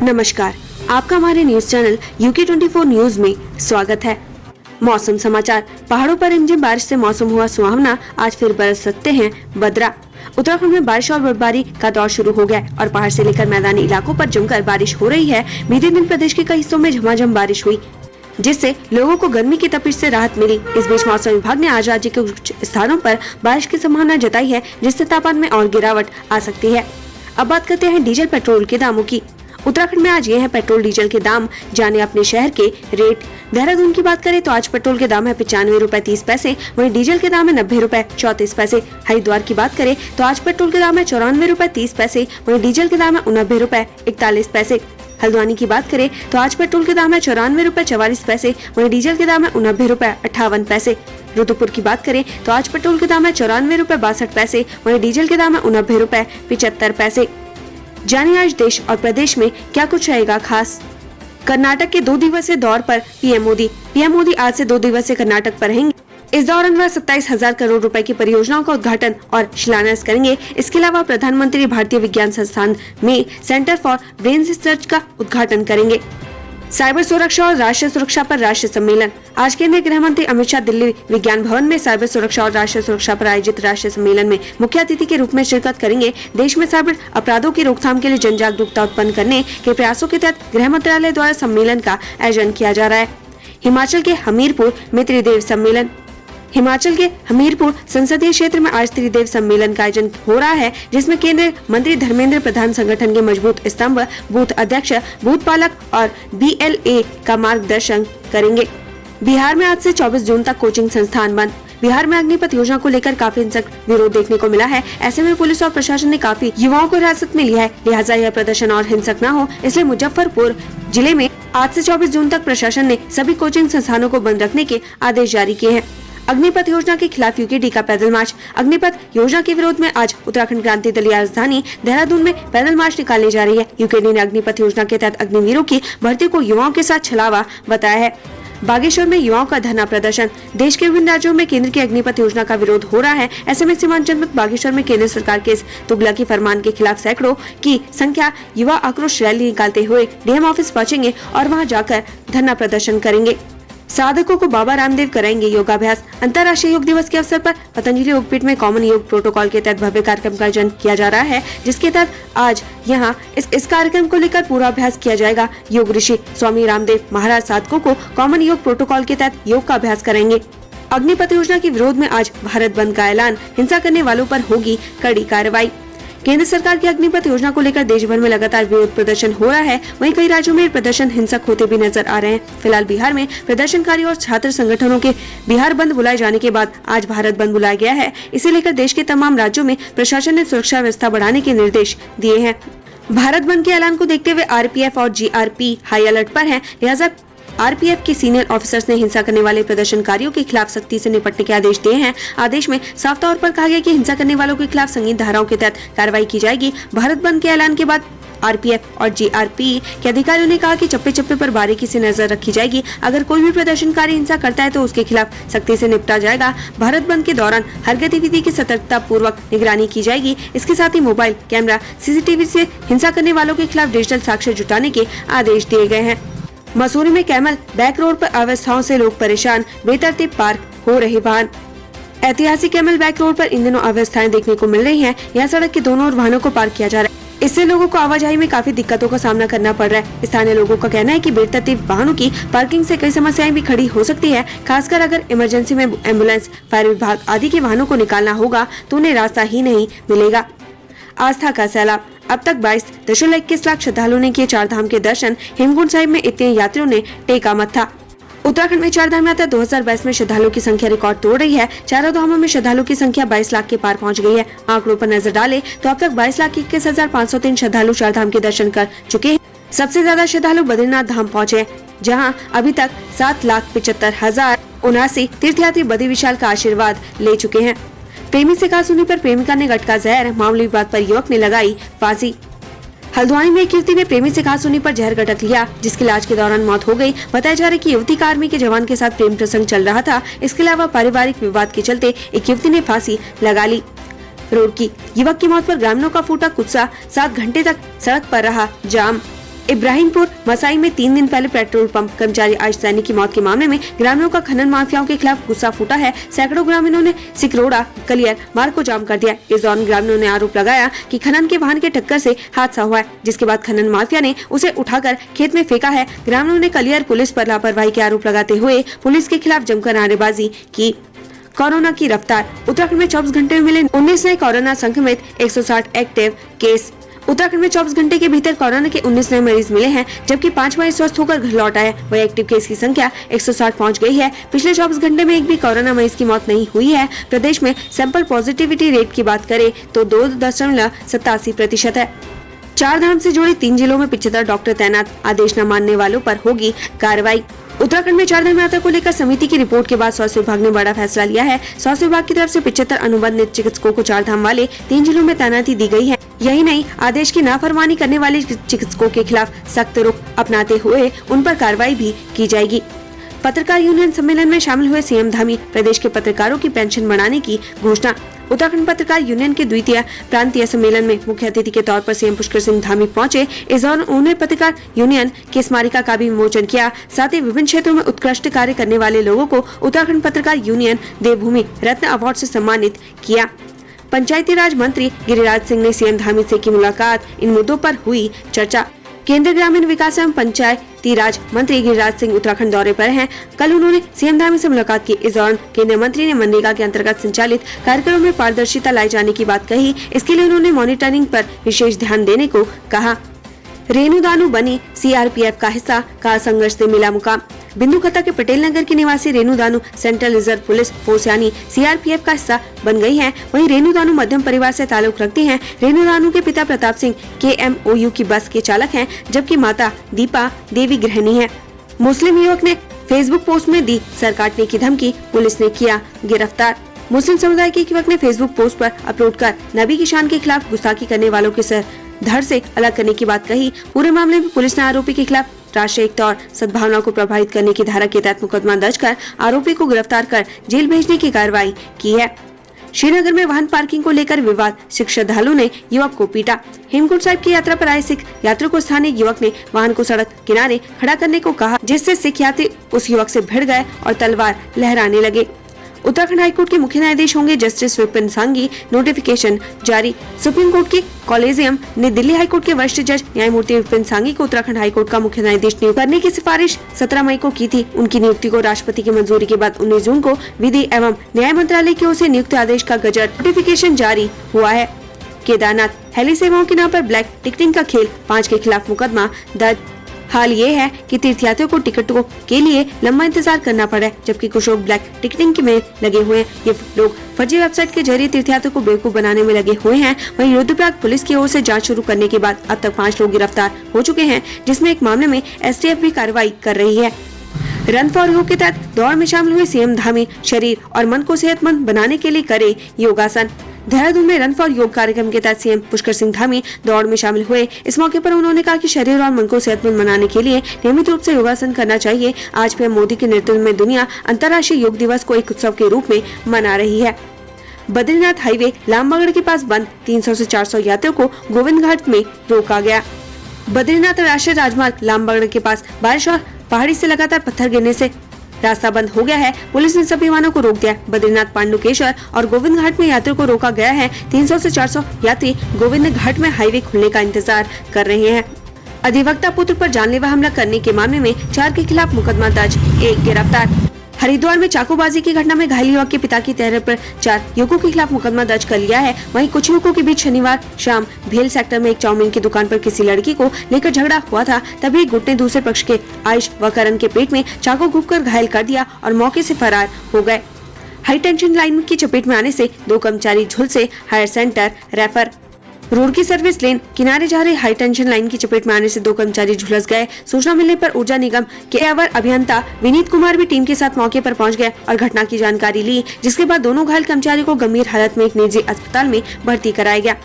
नमस्कार, आपका हमारे न्यूज चैनल UK24 न्यूज में स्वागत है। मौसम समाचार। पहाड़ों पर रिमझिम बारिश से मौसम हुआ सुहावना, आज फिर बरस सकते हैं बदरा। उत्तराखंड में बारिश और बर्फबारी का दौर शुरू हो गया और पहाड़ से लेकर मैदानी इलाकों पर जमकर बारिश हो रही है। बीते दिन प्रदेश के कई हिस्सों में झमाझम बारिश हुई, जिससे लोगों को गर्मी की तपिश से राहत मिली। इस बीच मौसम विभाग ने आज राज्य के कुछ स्थानों पर बारिश की संभावना जताई है, जिससे तापमान में और गिरावट आ सकती है। अब बात करते हैं डीजल पेट्रोल के दामों की। उत्तराखंड में आज ये है पेट्रोल डीजल के दाम, जाने अपने शहर के रेट। देहरादून की बात करें तो आज पेट्रोल के दाम है 95 रुपए 30 पैसे, वहीं डीजल के दाम है 90 रुपए 34 पैसे। हरिद्वार की बात करें तो आज पेट्रोल के दाम है 94 रुपए 30 पैसे, वहीं डीजल के दाम है 89 रुपए 41 पैसे। हल्द्वानी की बात करें तो आज पेट्रोल के दाम है 94 रुपए 44 पैसे, वहीं डीजल के दाम है 89 रुपए 58 पैसे। रुद्रपुर की बात करें तो आज पेट्रोल के दाम है 94 रुपए 62 पैसे, वहीं डीजल के दाम है 89 रुपए 75 पैसे। जानिए आज देश और प्रदेश में क्या कुछ रहेगा खास। कर्नाटक के 2 दिवसीय दौर पर पीएम मोदी आज से 2 दिवसीय कर्नाटक पर रहेंगे। इस दौरान वह 27,000 करोड़ रुपए की परियोजनाओं का उद्घाटन और शिलान्यास करेंगे। इसके अलावा प्रधानमंत्री भारतीय विज्ञान संस्थान में सेंटर फॉर ब्रेन रिसर्च का उद्घाटन करेंगे। साइबर सुरक्षा और राष्ट्रीय सुरक्षा पर राष्ट्रीय सम्मेलन। आज केंद्रीय गृह मंत्री अमित शाह दिल्ली विज्ञान भवन में साइबर सुरक्षा और राष्ट्रीय सुरक्षा पर आयोजित राष्ट्रीय सम्मेलन में मुख्य अतिथि के रूप में शिरकत करेंगे। देश में साइबर अपराधों की रोकथाम के लिए जन जागरूकता उत्पन्न करने के प्रयासों के तहत गृह मंत्रालय द्वारा सम्मेलन का आयोजन किया जा रहा है। हिमाचल के हमीरपुर में त्रिदेव सम्मेलन। हिमाचल के हमीरपुर संसदीय क्षेत्र में आज त्रिदेव सम्मेलन का आयोजन हो रहा है, जिसमें केंद्रीय मंत्री धर्मेंद्र प्रधान संगठन के मजबूत स्तंभ, बूथ अध्यक्ष, बूथ पालक और BLA का मार्गदर्शन करेंगे। बिहार में आज से 24 जून तक कोचिंग संस्थान बंद। बिहार में अग्निपथ योजना को लेकर काफी हिंसक विरोध देखने को मिला है। ऐसे में पुलिस और प्रशासन ने काफी युवाओं को हिरासत में लिया है। लिहाजा यह प्रदर्शन और हिंसक न हो, इसलिए मुजफ्फरपुर जिले में आज से 24 जून तक प्रशासन ने सभी कोचिंग संस्थानों को बंद रखने के आदेश जारी किए हैं। अग्निपथ योजना के खिलाफ UKD का पैदल मार्च। अग्निपथ योजना के विरोध में आज उत्तराखंड क्रांति दल राजधानी देहरादून में पैदल मार्च निकालने जा रही है। UKD ने अग्निपथ योजना के तहत अग्निवीरों की भर्ती को युवाओं के साथ छलावा बताया है। बागेश्वर में युवाओं का धरना प्रदर्शन। देश के विभिन्न राज्यों में केंद्र की अग्निपथ योजना का विरोध हो रहा है। ऐसे में सीमांत जनपद बागेश्वर में केंद्र सरकार के इस तुगलकी फरमान के खिलाफ सैकड़ों की संख्या युवा आक्रोश रैली निकालते हुए DM ऑफिस पहुंचेंगे और वहां जाकर धरना प्रदर्शन करेंगे। साधकों को बाबा रामदेव कराएंगे योगाभ्यास। अंतर्राष्ट्रीय योग दिवस के अवसर पर पतंजलि योगपीठ में कॉमन योग प्रोटोकॉल के तहत भव्य कार्यक्रम का आयोजन किया जा रहा है, जिसके तहत आज यहाँ इस कार्यक्रम को लेकर पूरा अभ्यास किया जाएगा। योग ऋषि स्वामी रामदेव महाराज साधकों को कॉमन योग प्रोटोकॉल के तहत योग का अभ्यास कराएंगे। अग्निपथ योजना के विरोध में आज भारत बंद का ऐलान। हिंसा करने वालों पर होगी कड़ी कार्रवाई। केंद्र सरकार की अग्निपथ योजना को लेकर देश भर में लगातार विरोध प्रदर्शन हो रहा है। वहीं कई राज्यों में प्रदर्शन हिंसक होते भी नजर आ रहे हैं। फिलहाल बिहार में प्रदर्शनकारी और छात्र संगठनों के बिहार बंद बुलाए जाने के बाद आज भारत बंद बुलाया गया है। इसे लेकर देश के तमाम राज्यों में प्रशासन ने सुरक्षा व्यवस्था बढ़ाने के निर्देश दिए हैं। भारत बंद के ऐलान को देखते हुए RPF और GRP हाई अलर्ट पर है। लिहाजा RPF के सीनियर ऑफिसर्स ने हिंसा करने वाले प्रदर्शनकारियों के खिलाफ सख्ती से निपटने के आदेश दिए हैं। आदेश में साफ तौर पर कहा गया कि हिंसा करने वालों के खिलाफ संगीन धाराओं के तहत कार्रवाई की जाएगी। भारत बंद के ऐलान के बाद RPF और GRP के अधिकारियों ने कहा कि चप्पे चप्पे पर बारीकी से नजर रखी जाएगी। अगर कोई भी प्रदर्शनकारी हिंसा करता है तो उसके खिलाफ सख्ती से निपटा जाएगा। भारत बंद के दौरान हर गतिविधि की सतर्कता पूर्वक निगरानी की जाएगी। इसके साथ ही मोबाइल कैमरा CCTV से हिंसा करने वालों के खिलाफ डिजिटल साक्ष्य जुटाने के आदेश दिए गए हैं। मसूरी में कैमल बैक रोड पर अव्यवस्थाओं से लोग परेशान, बेतरतीब पार्क हो रहे वाहन। ऐतिहासिक कैमल बैक रोड पर इन दिनों अव्यवस्थाएं देखने को मिल रही हैं। यहाँ सड़क के दोनों ओर वाहनों को पार्क किया जा रहा है। इससे लोगों को आवाजाही में काफी दिक्कतों का सामना करना पड़ रहा है। स्थानीय लोगों का कहना है कि बेतरतीब वाहनों की पार्किंग से कई समस्याएं भी खड़ी हो सकती है। खासकर अगर इमरजेंसी में एम्बुलेंस, फायर विभाग आदि के वाहनों को निकालना होगा तो उन्हें रास्ता ही नहीं मिलेगा। आस्था का सैलाब। अब तक 22.21 लाख श्रद्धालुओं ने किए 4 धाम के दर्शन। हेमकुंड साहिब में इतने यात्रियों ने टेका मत्था। उत्तराखंड में 4 धाम यात्रा 2022 में श्रद्धालुओं की संख्या रिकॉर्ड तोड़ रही है। चारों धामों में श्रद्धालुओं की संख्या 22 लाख के पार पहुंच गई है। आंकड़ों पर नजर डालें तो अब तक 22,21,503 श्रद्धालु 4 धाम के दर्शन कर चुके हैं। सबसे ज्यादा श्रद्धालु बद्रीनाथ धाम पहुँचे, जहाँ अभी तक 7,75,079 तीर्थयात्री बद्री विशाल का आशीर्वाद ले चुके हैं। प्रेमी से कहा सुनी पर प्रेमिका ने गटका जहर। मामूली बात पर युवक ने लगाई फांसी। हल्द्वानी में एक युवती ने प्रेमी से घास होने पर जहर गटक लिया, जिसकी इलाज के दौरान मौत हो गई। बताया जा रहा है कि युवती का आर्मी के जवान के साथ प्रेम प्रसंग चल रहा था। इसके अलावा पारिवारिक विवाद के चलते एक युवती ने फांसी लगा ली। रुड़की, युवक की मौत पर ग्रामीणों का फूटा गुस्सा, 7 घंटे तक सड़क पर रहा जाम। इब्राहिमपुर मसाई में 3 दिन पहले पेट्रोल पंप कर्मचारी आयुष सैनी की मौत के मामले में ग्रामीणों का खनन माफियाओं के खिलाफ गुस्सा फूटा है। सैकड़ों ग्रामीणों ने सिकरोड़ा कलियर मार्ग को जाम कर दिया। इस दौरान ग्रामीणों ने आरोप लगाया कि खनन के वाहन के टक्कर से हादसा हुआ है, जिसके बाद खनन माफिया ने उसे उठाकर खेत में फेंका है। ग्रामीणों ने कलियर पुलिस पर लापरवाही के आरोप लगाते हुए पुलिस के खिलाफ जमकर नारेबाजी की। कोरोना की रफ्तार, उत्तराखंड में 24 घंटे में मिले 19 नए कोरोना संक्रमित, 160 एक्टिव केस। उत्तराखंड में 24 घंटे के भीतर कोरोना के 19 नए मरीज मिले हैं, जबकि 5 मरीज स्वस्थ होकर घर लौट आए। वही एक्टिव केस की संख्या 160 पहुंच गई है। पिछले 24 घंटे में एक भी कोरोना मरीज की मौत नहीं हुई है। प्रदेश में सैंपल पॉजिटिविटी रेट की बात करें तो 2.87% है। 4 धाम से जुड़े 3 जिलों में 75 डॉक्टर तैनात, आदेश न मानने वालों पर होगी कार्रवाई। उत्तराखंड में 4 धाम यात्रा को लेकर समिति की रिपोर्ट के बाद स्वास्थ्य विभाग ने बड़ा फैसला लिया है। स्वास्थ्य विभाग की तरफ से 75 अनुबंधित चिकित्सकों को 4 धाम वाले 3 जिलों में तैनाती दी गई है। यही नहीं, आदेश की नाफरमानी करने वाले चिकित्सकों के खिलाफ सख्त रुख अपनाते हुए उन पर कार्रवाई भी की जाएगी। पत्रकार यूनियन सम्मेलन में शामिल हुए सीएम धामी, प्रदेश के पत्रकारों की पेंशन बढ़ाने की घोषणा। उत्तराखंड पत्रकार यूनियन के द्वितीय प्रांतीय सम्मेलन में मुख्य अतिथि के तौर पर सीएम पुष्कर सिंह धामी पहुंचे। इस दौरान उन्होंने पत्रकार यूनियन की स्मारिका का भी विमोचन किया। साथ ही विभिन्न क्षेत्रों में उत्कृष्ट कार्य करने वाले लोगों को उत्तराखंड पत्रकार यूनियन देवभूमि रत्न अवार्ड से सम्मानित किया। पंचायती राज मंत्री गिरिराज सिंह ने सीएम धामी से की मुलाकात, इन मुद्दों पर हुई चर्चा। केंद्रीय ग्रामीण विकास एवं पंचायती राज मंत्री गिरिराज सिंह उत्तराखंड दौरे पर हैं। कल उन्होंने सीएम धामी से मुलाकात की। इस दौरान केंद्रीय मंत्री ने मनरेगा के अंतर्गत संचालित कार्यक्रमों में पारदर्शिता लाए जाने की बात कही। इसके लिए उन्होंने मॉनिटरिंग पर विशेष ध्यान देने को कहा। रेणु दानू बनी सीआरपीएफ का हिस्सा, का संघर्ष से मिला मुकाम। बिंदु खत्ता के पटेल नगर की निवासी Renu Danu central reserve police force यानी सीआरपीएफ का हिस्सा बन गई हैं। वहीं रेणु दानू मध्यम परिवार से ताल्लुक रखती हैं। रेणु दानू के पिता प्रताप सिंह KMOU की बस के चालक हैं, जबकि माता दीपा देवी गृहिणी है। मुस्लिम युवक ने फेसबुक पोस्ट में दी सर काटने की धमकी, पुलिस ने किया गिरफ्तार। मुस्लिम समुदाय के युवक ने फेसबुक पोस्ट पर अपलोड कर नबी की शान के खिलाफ गुस्ताखी करने वालों के सर धड़ से अलग करने की बात कही। पूरे मामले में पुलिस ने आरोपी के खिलाफ राष्ट्रीय एकता और सद्भावना को प्रभावित करने की धारा के तहत मुकदमा दर्ज कर आरोपी को गिरफ्तार कर जेल भेजने की कार्रवाई की है। श्रीनगर में वाहन पार्किंग को लेकर विवाद, सिख श्रद्धालुओं ने युवक को पीटा। हेमकुंड साहिब की यात्रा पर आए सिख यात्रियों को स्थानीय युवक ने वाहन को सड़क किनारे खड़ा करने को कहा, जिससे सिख यात्री उस युवक से भिड़ गए और तलवार लहराने लगे। उत्तराखंड हाईकोर्ट के मुख्य न्यायाधीश होंगे जस्टिस विपिन सांघी, नोटिफिकेशन जारी। सुप्रीम कोर्ट के कॉलेजियम ने दिल्ली हाईकोर्ट के वरिष्ठ जज न्यायमूर्ति विपिन सांघी को उत्तराखंड हाईकोर्ट का मुख्य न्यायाधीश नियुक्त करने की सिफारिश 17 मई को की थी। उनकी नियुक्ति को राष्ट्रपति की मंजूरी के बाद 19 जून को विधि एवं न्याय मंत्रालय की ओर से नियुक्ति आदेश का गजट नोटिफिकेशन जारी हुआ है। केदारनाथ हेली सेवाओं के नाम पर ब्लैक टिकटिंग का खेल, 5 के खिलाफ मुकदमा दर्ज। हाल ये है कि तीर्थयात्रियों को टिकटों के लिए लंबा इंतजार करना पड़ा है, जबकि कुछ लोग ब्लैक टिकटिंग में लगे हुए हैं। ये लोग फर्जी वेबसाइट के जरिए तीर्थयात्रियों को बेवकूफ बनाने में लगे हुए हैं। वहीं रुद्रप्रयाग पुलिस की ओर से जांच शुरू करने के बाद अब तक 5 लोग गिरफ्तार हो चुके हैं, जिसमें एक मामले में STF भी कार्रवाई कर रही है। रन फॉर योग के तहत दौड़ में शामिल हुए सीएम धामी शरीर और मन को सेहतमंद बनाने के लिए करे योगासन। देहरादून में रन फॉर योग कार्यक्रम के तहत सीएम पुष्कर सिंह धामी दौड़ में शामिल हुए। इस मौके पर उन्होंने कहा कि शरीर और मन को सेहतमंद बनाने के लिए नियमित रूप से योगासन करना चाहिए। आज पीएम मोदी के नेतृत्व में दुनिया अंतर्राष्ट्रीय योग दिवस को एक उत्सव के रूप में मना रही है। बद्रीनाथ हाईवे लामबगड़ के पास बंद, 300 से 400 यात्रियों को गोविंद घाट में रोका गया। बद्रीनाथ राष्ट्रीय राजमार्ग लामबगड़ के पास बारिश और पहाड़ी से लगातार पत्थर गिरने से रास्ता बंद हो गया है। पुलिस ने सभी वाहनों को रोक दिया। बद्रीनाथ, पांडुकेश्वर और गोविंद घाट में यात्रियों को रोका गया है। 300 से 400 यात्री गोविंद घाट में हाईवे खुलने का इंतजार कर रहे हैं। अधिवक्ता पुत्र पर जानलेवा हमला करने के मामले में 4 के खिलाफ मुकदमा दर्ज, 1 गिरफ्तार। हरिद्वार में चाकूबाजी की घटना में घायल युवक के पिता की तहरीर पर 4 युवकों के खिलाफ मुकदमा दर्ज कर लिया है। वहीं कुछ युवकों के बीच शनिवार शाम भेल सेक्टर में एक चाउमीन की दुकान पर किसी लड़की को लेकर झगड़ा हुआ था। तभी एक गुट ने दूसरे पक्ष के आयुष व करण के पेट में चाकू घुसकर घायल कर दिया और मौके से फरार हो गए। हाई टेंशन लाइन की चपेट में आने से 2 कर्मचारी झुलसे, higher centre refer. Roorkee service lane किनारे जा रहे हाई टेंशन लाइन की चपेट में आने से 2 कर्मचारी झुलस गए। सूचना मिलने पर ऊर्जा निगम के अवर अभियंता विनीत कुमार भी टीम के साथ मौके पर पहुंच गए और घटना की जानकारी ली, जिसके बाद दोनों घायल कर्मचारियों को गंभीर हालत में एक निजी अस्पताल में भर्ती कराया गया।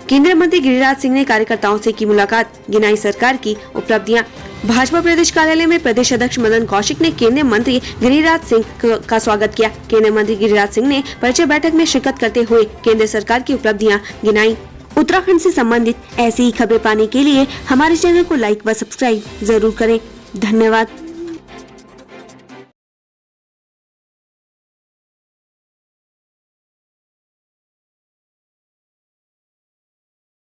केंद्रीय मंत्री गिरिराज सिंह ने कार्यकर्ताओं से की मुलाकात, गिनाई सरकार की उपलब्धियां। भाजपा प्रदेश कार्यालय में प्रदेश अध्यक्ष मदन कौशिक ने केंद्रीय मंत्री गिरिराज सिंह का स्वागत किया। केंद्रीय मंत्री गिरिराज सिंह ने परिचय बैठक में शिरकत करते हुए केंद्र सरकार की उपलब्धियां गिनाई। उत्तराखंड से संबंधित ऐसी ही खबरें पाने के लिए हमारे चैनल को लाइक व सब्सक्राइब जरूर करें। धन्यवाद।